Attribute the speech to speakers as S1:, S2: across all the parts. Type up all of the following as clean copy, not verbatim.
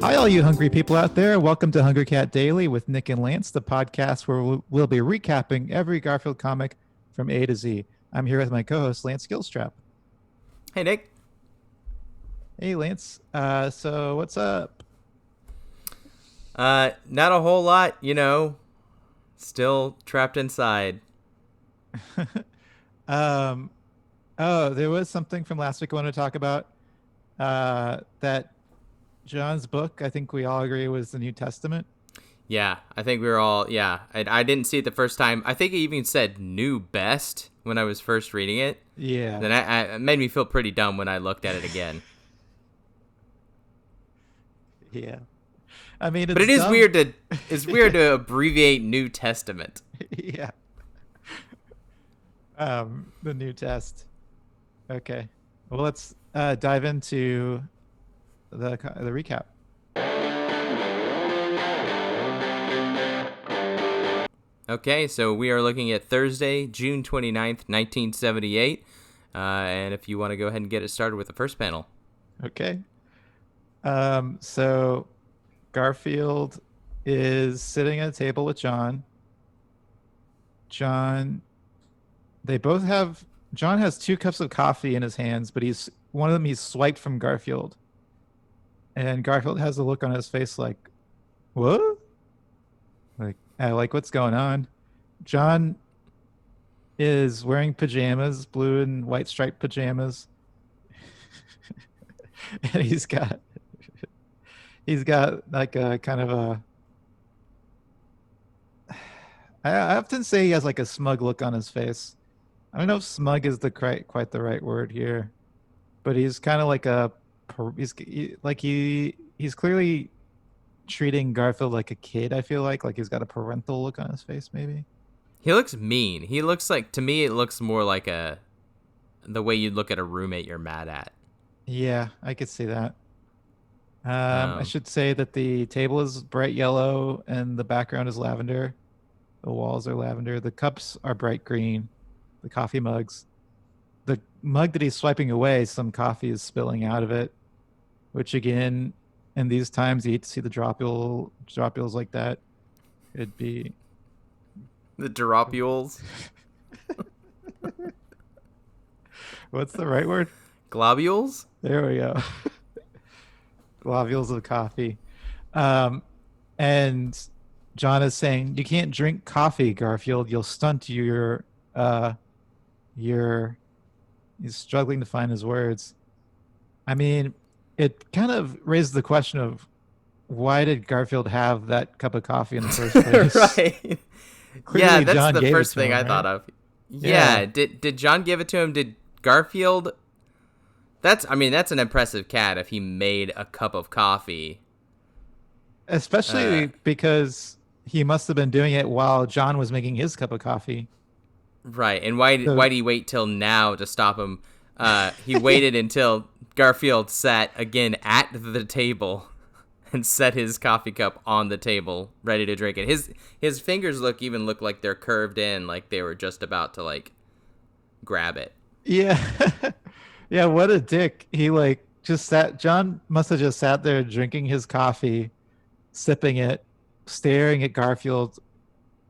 S1: Hi, all you hungry people out there. Welcome to Hungry Cat Daily with Nick and Lance, the podcast where we'll be recapping every Garfield comic from A to Z. I'm here with my co-host, Lance Gilstrap.
S2: Hey, Nick.
S1: Hey, Lance. So what's up?
S2: Not a whole lot, still trapped inside.
S1: um, oh, there was something from last week I want to talk about. That John's book, I think we all agree, was the New Testament.
S2: Yeah, I think we were all, I didn't see it the first time. I think it even said new best when I was first reading it.
S1: Yeah.
S2: Then it made me feel pretty dumb when I looked at it again.
S1: Yeah. I mean,
S2: but it is
S1: dumb.
S2: It's weird to abbreviate New Testament.
S1: Yeah. The New Test. Okay. Well, let's dive into the recap.
S2: Okay, so we are looking at Thursday, June 29th, 1978. And if you want to go ahead and get it started with the first panel.
S1: Okay. So Garfield is sitting at a table with Jon. Jon has 2 cups of coffee in his hands, but one of them he's swiped from Garfield. And Garfield has a look on his face like, what? Like what's going on? Jon is wearing pajamas, blue and white striped pajamas. And he's got like a kind of a, I often say he has like a smug look on his face. I don't know if smug is quite the right word here, but he's kind of like he's clearly treating Garfield like a kid. I feel like he's got a parental look on his face. Maybe
S2: he looks mean. He looks like, to me, it looks more like the way you'd look at a roommate you're mad at.
S1: Yeah, I could see that. I should say that the table is bright yellow and the background is lavender. The walls are lavender. The cups are bright green. The coffee mugs. The mug that he's swiping away, some coffee is spilling out of it, which again, in these times, you hate to see the dropules like that. It'd be
S2: the dropules.
S1: What's the right word?
S2: Globules?
S1: There we go. Globules of coffee. And Jon is saying, you can't drink coffee, Garfield. You'll stunt he's struggling to find his words. I mean, it kind of raises the question of why did Garfield have that cup of coffee in the first place?
S2: Right.
S1: Clearly,
S2: yeah, that's
S1: Jon
S2: the first thing
S1: him,
S2: I
S1: right?
S2: thought of. Yeah. Did Jon give it to him? Did Garfield? That's an impressive cat if he made a cup of coffee.
S1: Especially because he must have been doing it while Jon was making his cup of coffee.
S2: Right. And why did he wait till now to stop him? He waited until Garfield sat again at the table and set his coffee cup on the table, ready to drink it. His fingers look like they're curved in, like they were just about to like grab it.
S1: Yeah. Yeah, what a dick. He Jon must have just sat there drinking his coffee, sipping it, staring at Garfield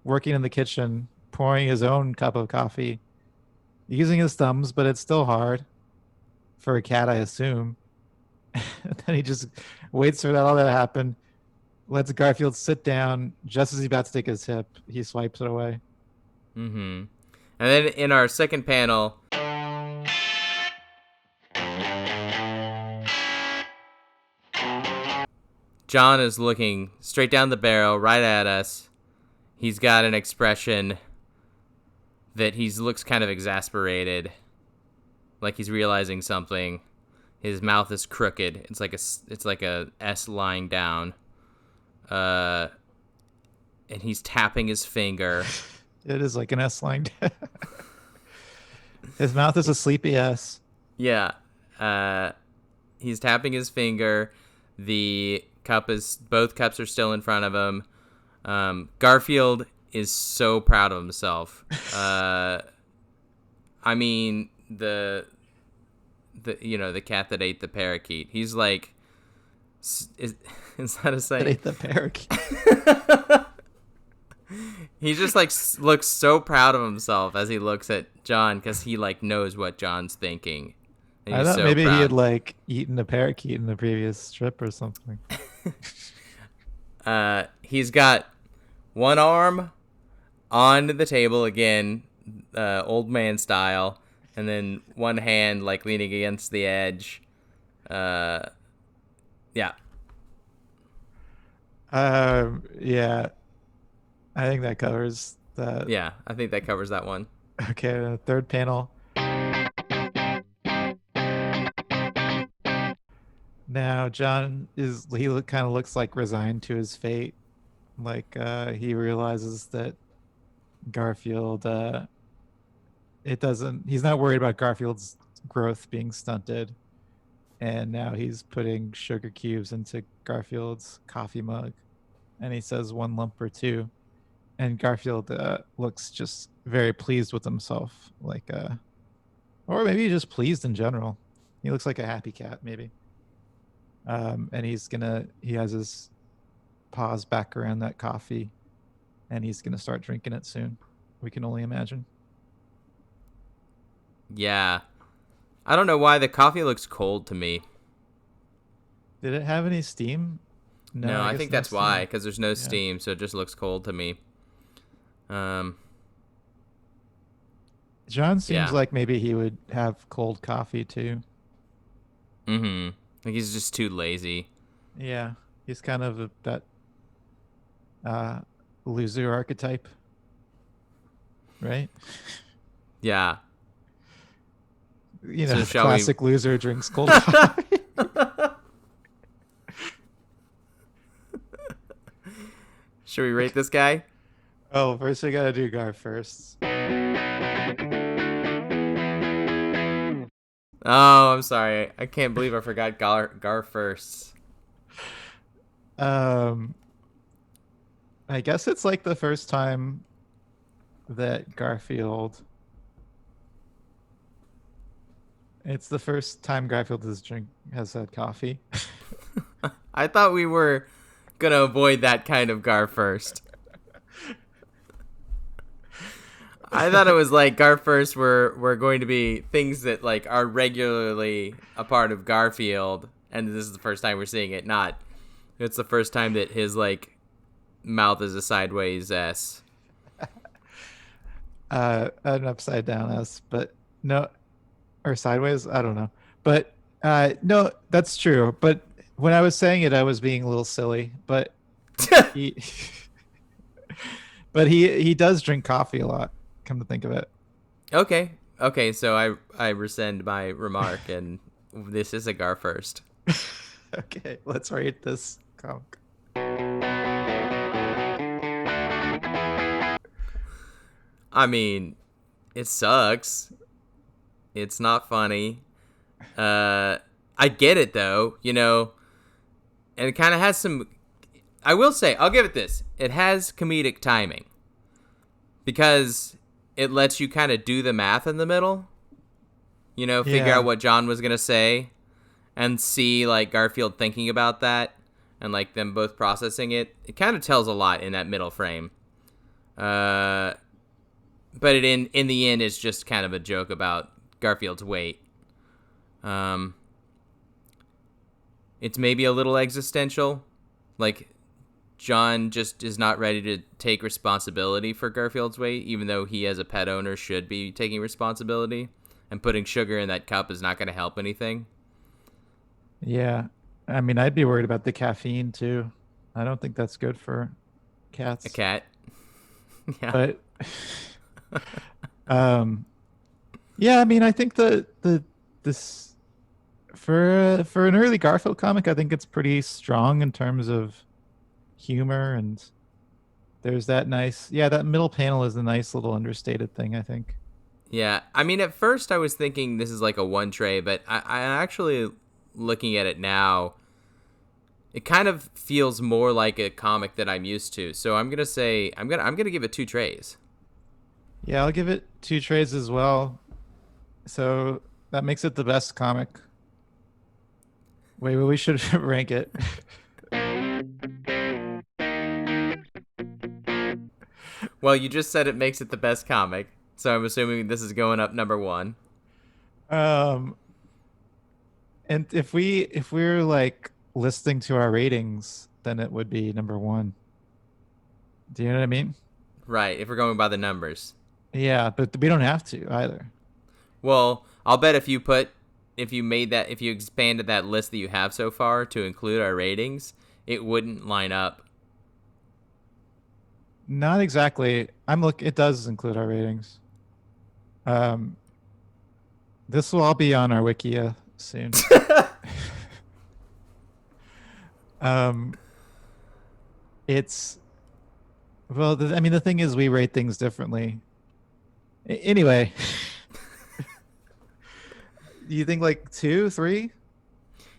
S1: working in the kitchen, pouring his own cup of coffee, using his thumbs, but it's still hard for a cat, I assume. And then he just waits for all that to happen, lets Garfield sit down. Just as he's about to take his sip, he swipes it away.
S2: Mm-hmm. And then in our second panel, Jon is looking straight down the barrel, right at us. He's got an expression that he looks kind of exasperated, like he's realizing something. His mouth is crooked. It's like a S lying down. And he's tapping his finger.
S1: It is like an S lying down. His mouth is a sleepy S.
S2: Yeah. He's tapping his finger. Both cups are still in front of him. Garfield is so proud of himself. I mean, the cat that ate the parakeet. He's like, Is, is that a
S1: That
S2: saying?
S1: ate the parakeet.
S2: He just like looks so proud of himself as he looks at John because he like knows what John's thinking, and
S1: I
S2: he's
S1: thought
S2: so
S1: maybe he had
S2: proud.
S1: like eaten a parakeet in the previous strip or something.
S2: He's got one arm on the table again, old man style, and then one hand like leaning against the edge. Uh, yeah,
S1: Yeah, I think that covers that.
S2: yeah. I think that covers that one.
S1: Okay, the third panel. Now John is kind of looks like resigned to his fate. Like he realizes that Garfield it doesn't he's not worried about Garfield's growth being stunted. And now he's putting sugar cubes into Garfield's coffee mug and he says one lump or two. And Garfield looks just very pleased with himself, like or maybe just pleased in general. He looks like a happy cat, maybe. And he has his paws back around that coffee, and he's gonna start drinking it soon. We can only imagine.
S2: Yeah, I don't know why the coffee looks cold to me.
S1: Did it have any steam? No,
S2: No,
S1: I
S2: I
S1: guess
S2: think
S1: no
S2: that's why,
S1: steam.
S2: because there's no
S1: Yeah.
S2: steam, so it just looks cold to me. Um,
S1: John seems
S2: yeah.
S1: like maybe he would have cold coffee too.
S2: Mm-hmm. Like he's just too lazy.
S1: Yeah, he's kind of that uh, loser archetype, right?
S2: Yeah.
S1: You know,
S2: So
S1: the
S2: shall we?
S1: classic loser drinks cold coffee.
S2: Should we rate this guy?
S1: Oh, first we gotta do Gar first.
S2: Oh, I'm sorry. I can't believe I forgot Gar first.
S1: Um, I guess it's like the first time that Garfield. It's the first time Garfield has had coffee.
S2: I thought we were gonna avoid that kind of Gar first. I thought it was like Gar first were going to be things that like are regularly a part of Garfield, and this is the first time we're seeing it. Not, it's the first time that his like mouth is a sideways S.
S1: An upside down S, but no, or sideways. I don't know, but no, that's true. But when I was saying it, I was being a little silly. But he, but he does drink coffee a lot. Come to think of it.
S2: Okay, okay. So I rescind my remark, and this is a Gar first.
S1: Okay, let's rate this comic.
S2: I mean, it sucks. It's not funny. I get it though, and it kind of has some. I will say, I'll give it this. It has comedic timing because it lets you kind of do the math in the middle. Figure out
S1: Yeah,
S2: what John was gonna say, and see like Garfield thinking about that, and like them both processing it. It kind of tells a lot in that middle frame. Uh, but in the end, it's just kind of a joke about Garfield's weight. Um, it's maybe a little existential, like John just is not ready to take responsibility for Garfield's weight, even though he as a pet owner should be taking responsibility. And putting sugar in that cup is not going to help anything.
S1: yeah. I mean, I'd be worried about the caffeine too. I don't think that's good for
S2: A
S1: cats.
S2: cat, yeah,
S1: But um, yeah, I mean, I think the this for an early Garfield comic, I think it's pretty strong in terms of humor and there's that nice yeah, that middle panel is a nice little understated thing, I think.
S2: yeah. I mean, at first I was thinking this is like a one tray, but I actually looking at it now, it kind of feels more like a comic that I'm used to. So I'm gonna say I'm gonna give it two trays.
S1: Yeah, I'll give it two trades as well. So that makes it the best comic. Wait, well, we should rank it.
S2: Well, you just said it makes it the best comic, so I'm assuming this is going up number one.
S1: Um, and if we're like listening to our ratings, then it would be number one. Do you know what I mean?
S2: Right, if we're going by the numbers.
S1: Yeah, but we don't have to either.
S2: Well, I'll bet if you expanded that list that you have so far to include our ratings, it wouldn't line up.
S1: Not exactly. It does include our ratings. Um, this will all be on our Wikia soon. Um, it's well, I mean, the thing is, we rate things differently. Anyway, do you think like two, three?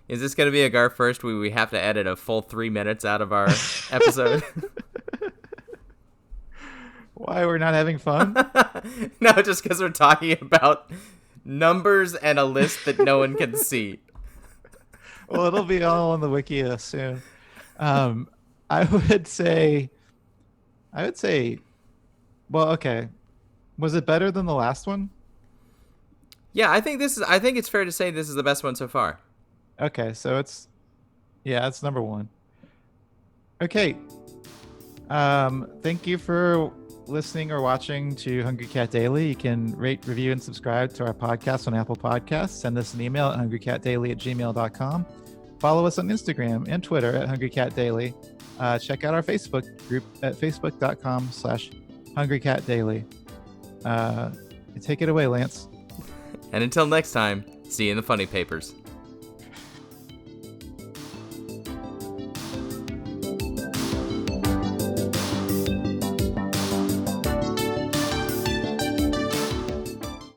S2: Is this going to be a Gar first where we have to edit a full 3 minutes out of our episode?
S1: Why we're not having fun?
S2: No, just because we're talking about numbers and a list that no one can see.
S1: Well, it'll be all on the Wikia soon. Um, I would say, I would say, well, okay. Was it better than the last one?
S2: Yeah, I think it's fair to say this is the best one so far.
S1: Okay, so it's number one. Okay. Thank you for listening or watching to Hungry Cat Daily. You can rate, review, and subscribe to our podcast on Apple Podcasts. Send us an email at hungrycatdaily@gmail.com. Follow us on Instagram and Twitter at Hungry Cat Daily. Check out our Facebook group at facebook.com/hungrycatdaily. Take it away, Lance.
S2: And until next time, see you in the funny papers.